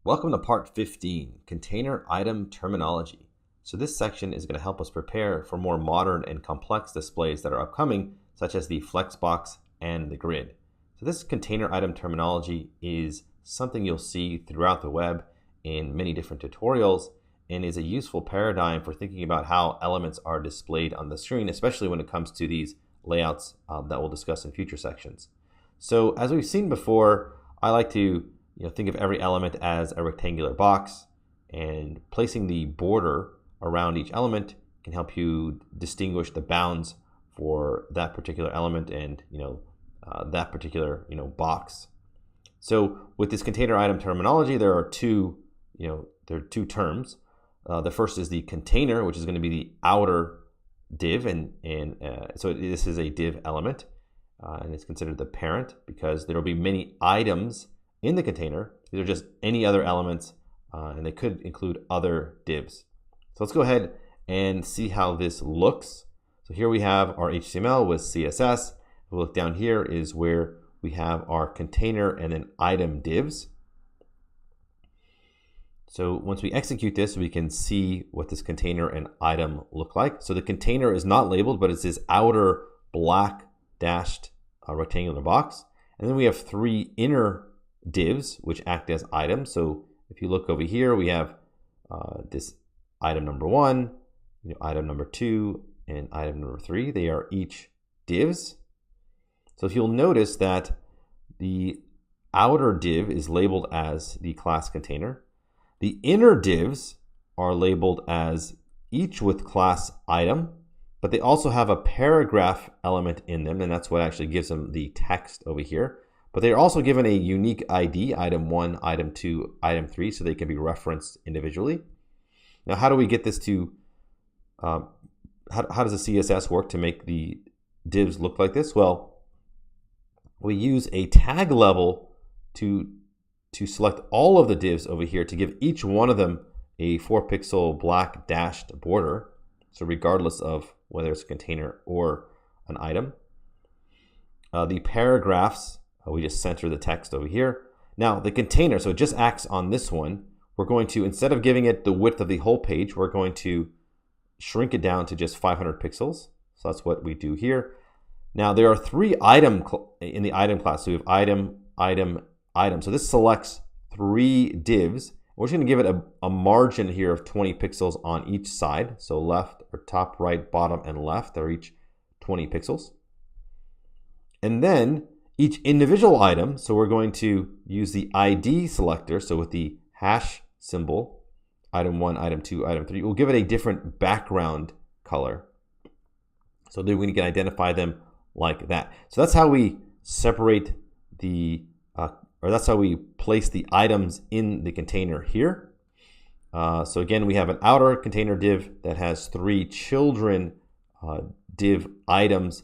Welcome to part 15, Container Item Terminology. So this section is going to help us prepare for more modern and complex displays that are upcoming, such as the Flexbox and the Grid. So this container item terminology is something you'll see throughout the web in many different tutorials and is a useful paradigm for thinking about how elements are displayed on the screen, especially when it comes to these layouts that we'll discuss in future sections. So as we've seen before, I like to think of every element as a rectangular box, and placing the border around each element can help you distinguish the bounds for that particular element and that particular box. So with this container item terminology, there are two terms. The first is the container, which is going to be the outer div, so this is a div element, and it's considered the parent because there will be many items in the container. These are just any other elements, and they could include other divs. So let's go ahead and see how this looks. So here we have our HTML with CSS. If we look down here is where we have our container and then item divs. So once we execute this, we can see what this container and item look like. So the container is not labeled, but it's this outer black dashed rectangular box. And then we have three inner divs which act as items. So if you look over here, we have this item number 1, item number 2, and item number 3. They are each divs. So if you'll notice that the outer div is labeled as the class container. The inner divs are labeled as each with class item, but they also have a paragraph element in them, and that's what actually gives them the text over here. But they're also given a unique ID, item 1, item 2, item 3, so they can be referenced individually. Now, how do we get this to, how does the CSS work to make the divs look like this? Well, we use a tag level to select all of the divs over here to give each one of them a 4-pixel black dashed border. So regardless of whether it's a container or an item. The paragraphs, we just center the text over here. Now the container, so it just acts on this one. We're going to, instead of giving it the width of the whole page, we're going to shrink it down to just 500 pixels. So that's what we do here. Now there are three items in the item class. So we have item, item, item. So this selects three divs. We're just going to give it a margin here of 20 pixels on each side. So left or top, right, bottom, and left are each 20 pixels. And then each individual item, so we're going to use the ID selector. So with the hash symbol, item 1, item 2, item 3, we'll give it a different background color. So then we can identify them like that. So that's how we separate or that's how we place the items in the container here. So again, we have an outer container div that has three children div items,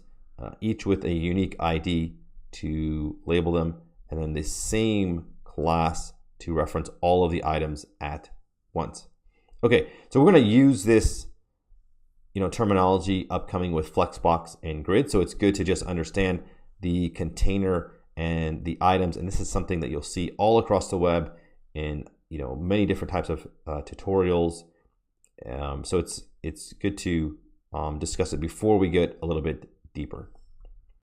each with a unique ID to label them, and then the same class to reference all of the items at once. Okay, so we're going to use this terminology upcoming with Flexbox and Grid, so it's good to just understand the container and the items, and this is something that you'll see all across the web in many different types of tutorials. So it's good to discuss it before we get a little bit deeper.